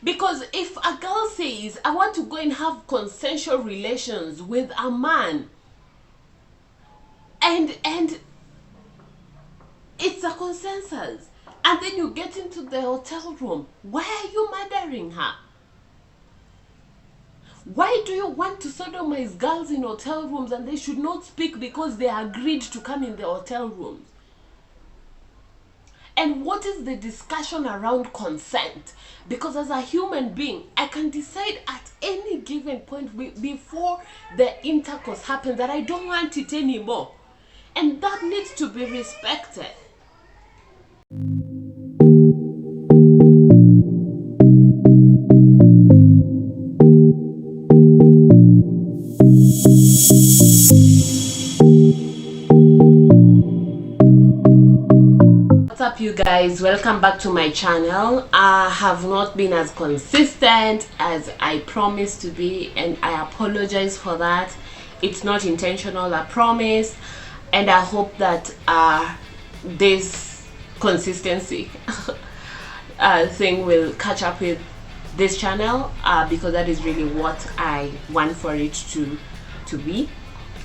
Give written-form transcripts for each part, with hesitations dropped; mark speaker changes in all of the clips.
Speaker 1: Because if a girl says, I want to go and have consensual relations with a man, and it's a consensus, and then you get into the hotel room, why are you murdering her? Why do you want to sodomize girls in hotel rooms and they should not speak because they agreed to come in the hotel rooms? And what is the discussion around consent? Because as a human being, I can decide at any given point before the intercourse happens that I don't want it anymore. And that needs to be respected. What's up, you guys? Welcome back to my channel. I have not been as consistent as I promised to be, and I apologize for that. It's not intentional, I promise, and I hope that this consistency thing will catch up with this channel, because that is really what I want for it to be.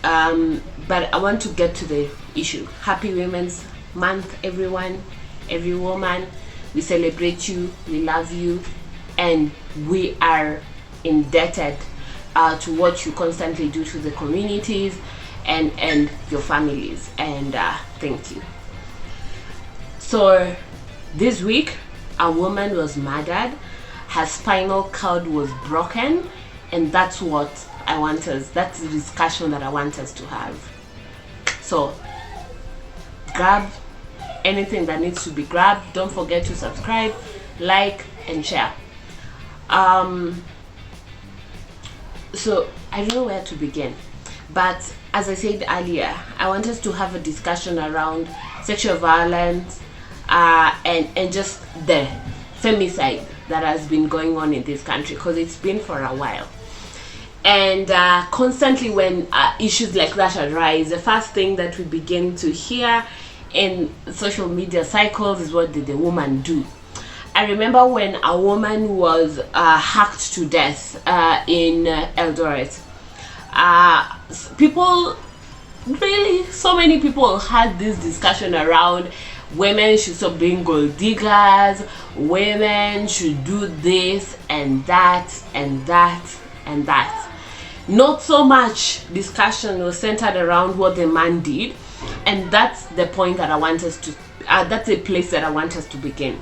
Speaker 1: But I want to get to the issue. Happy Women's Month, everyone, every woman. We celebrate you, we love you, and we are indebted to what you constantly do to the communities and your families, and thank you. So this week a woman was murdered, her spinal cord was broken, and that's what that's the discussion that I want us to have. So grab anything that needs to be grabbed. Don't forget to subscribe, like, and share. So I don't know where to begin, but as I said earlier, I want us to have a discussion around sexual violence and just the femicide that has been going on in this country, because it's been for a while. And constantly when issues like that arise, the first thing that we begin to hear in social media cycles is, what did the woman do? I remember when a woman was hacked to death in Eldoret. So many people had this discussion around women should stop being gold diggers, women should do this and that and that and that. Not so much discussion was centered around what the man did, and that's the point that I want us to that's a place that I want us to begin.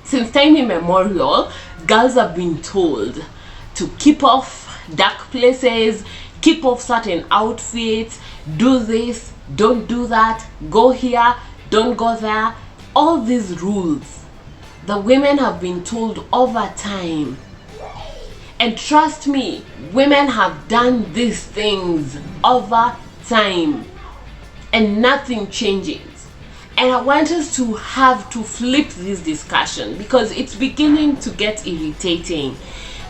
Speaker 1: Since time immemorial, girls have been told to keep off dark places, keep off certain outfits, do this, don't do that, go here, don't go there. All these rules the women have been told over time. And trust me, women have done these things over time and nothing changes. And I want us to have to flip this discussion, because it's beginning to get irritating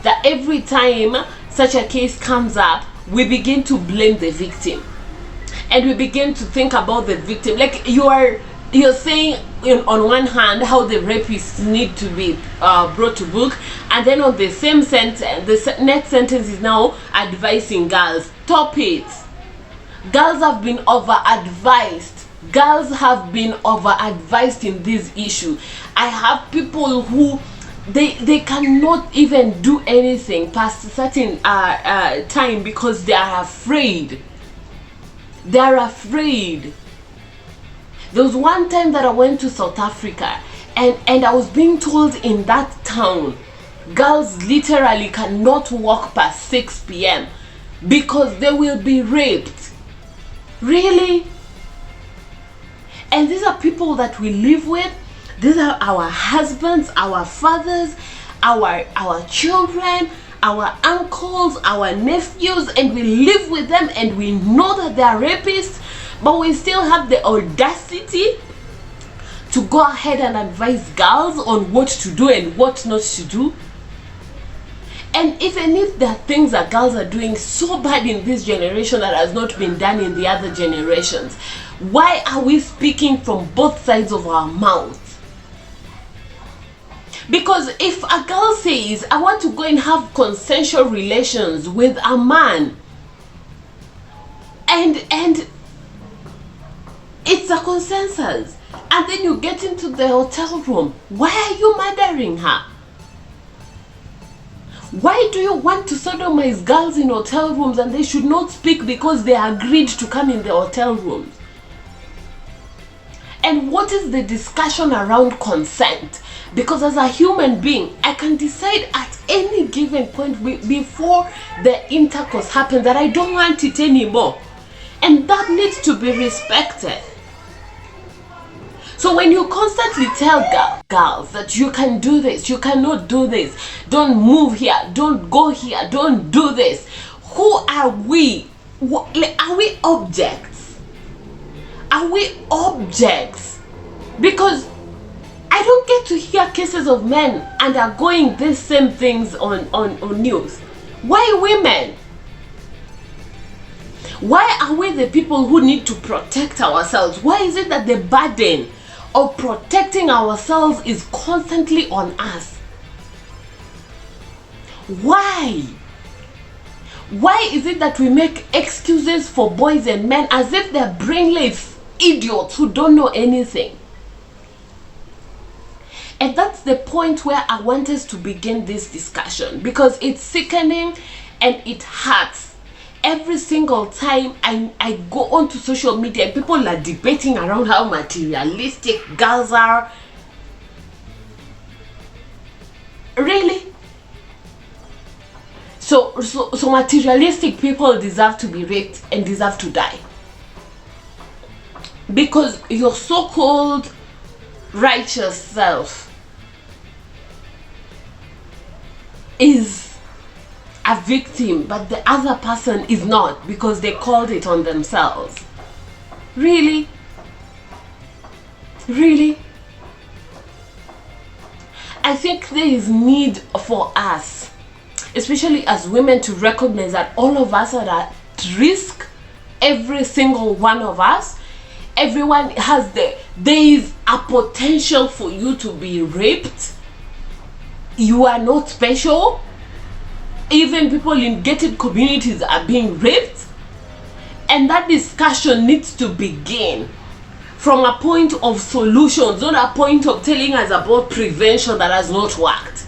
Speaker 1: that every time such a case comes up, we begin to blame the victim, and we begin to think about the victim. Like you're saying on one hand how the rapists need to be brought to book, and then on the same sentence, the next sentence is now advising girls. Stop it. Girls have been over-advised. Girls have been over-advised in this issue. I have people who they cannot even do anything past a certain time because they are afraid. They are afraid. There was one time that I went to South Africa, and I was being told in that town, girls literally cannot walk past 6 p.m. because they will be raped. Really? And these are people that we live with. These are our husbands, our fathers, our children, our uncles, our nephews, and we live with them, and we know that they are rapists, but we still have the audacity to go ahead and advise girls on what to do and what not to do. And even if there are things that girls are doing so bad in this generation that has not been done in the other generations, why are we speaking from both sides of our mouths? Because if a girl says, I want to go and have consensual relations with a man, and it's a consensus, and then you get into the hotel room, why are you murdering her? Why do you want to sodomize girls in hotel rooms and they should not speak because they agreed to come in the hotel rooms? And what is the discussion around consent? Because as a human being, I can decide at any given point before the intercourse happens that I don't want it anymore. And that needs to be respected. So when you constantly tell girls that you can do this, you cannot do this, don't move here, don't go here, don't do this, who are we? Are we objects? Are we objects? Because I don't get to hear cases of men undergoing these same things on news. Why women? Why are we the people who need to protect ourselves? Why is it that the burden of protecting ourselves is constantly on us? Why? Why is it that we make excuses for boys and men as if they're brainless idiots who don't know anything? And that's the point where I want us to begin this discussion, because it's sickening and it hurts. Every single time I go onto social media and people are debating around how materialistic girls are. Really? So materialistic people deserve to be raped and deserve to die. Because your so-called righteous self is a victim, but the other person is not, because they called it on themselves. Really? Really? I think there is need for us, especially as women, to recognize that all of us are at risk. Every single one of us. Everyone has there is a potential for you to be raped. You are not special. Even people in gated communities are being raped. And that discussion needs to begin from a point of solutions, not a point of telling us about prevention that has not worked.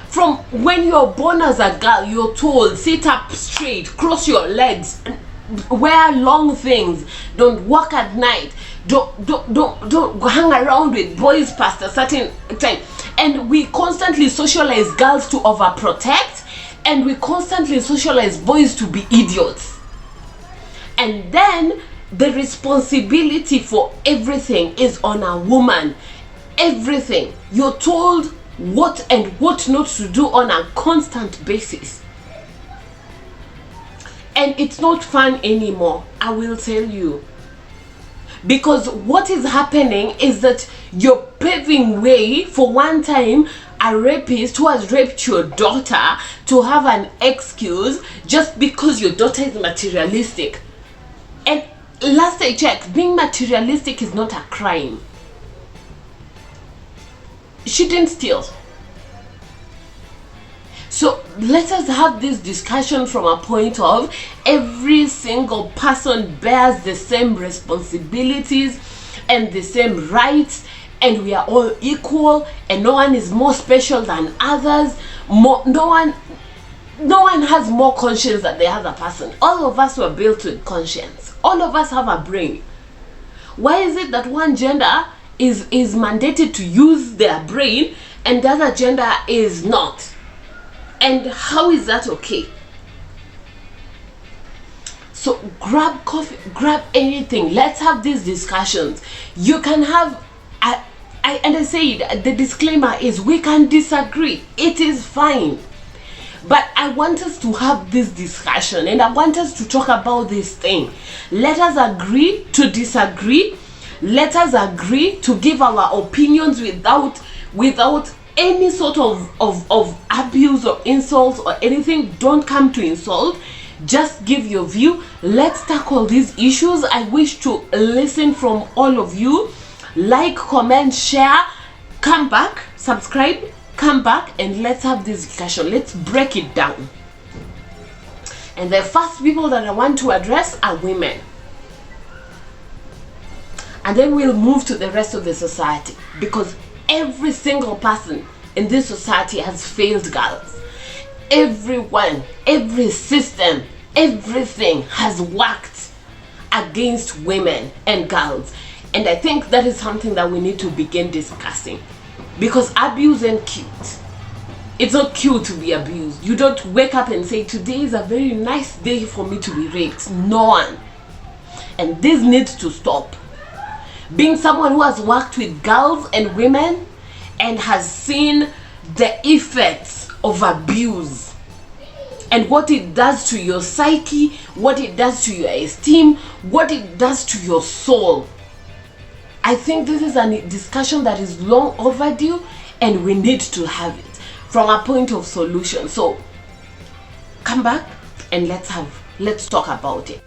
Speaker 1: From when you're born as a girl, you're told, sit up straight, cross your legs, wear long things, don't walk at night, don't hang around with boys past a certain time. And we constantly socialize girls to overprotect, and we constantly socialize boys to be idiots. And then the responsibility for everything is on a woman. Everything. You're told what and what not to do on a constant basis. And it's not fun anymore, I will tell you. Because what is happening is that you're paving way for, one time, a rapist who has raped your daughter to have an excuse just because your daughter is materialistic. And last I checked, being materialistic is not a crime. She didn't steal. So let us have this discussion from a point of every single person bears the same responsibilities and the same rights, and we are all equal, and no one is more special than others. No one has more conscience than the other person. All of us were built with conscience. All of us have a brain. Why is it that one gender is mandated to use their brain and the other gender is not? And how is that okay? So grab coffee, grab anything. Let's have these discussions. You can have, I said, the disclaimer is we can disagree. It is fine. But I want us to have this discussion, and I want us to talk about this thing. Let us agree to disagree. Let us agree to give our opinions without any sort of abuse or insults or anything. Don't come to insult. Just give your view. Let's tackle these issues. I wish to listen from all of you. Like, comment, share. come back, subscribe, come back, and let's have this discussion. Let's break it down. And the first people that I want to address are women. And then we'll move to the rest of the society, because every single person in this society has failed girls. Everyone, every system, everything has worked against women and girls. And I think that is something that we need to begin discussing, because abuse isn't cute. It's not cute to be abused. You don't wake up and say, today is a very nice day for me to be raped. No one. And this needs to stop. Being someone who has worked with girls and women and has seen the effects of abuse and what it does to your psyche, what it does to your esteem, what it does to your soul. I think this is a discussion that is long overdue, and we need to have it from a point of solution. So come back and let's talk about it.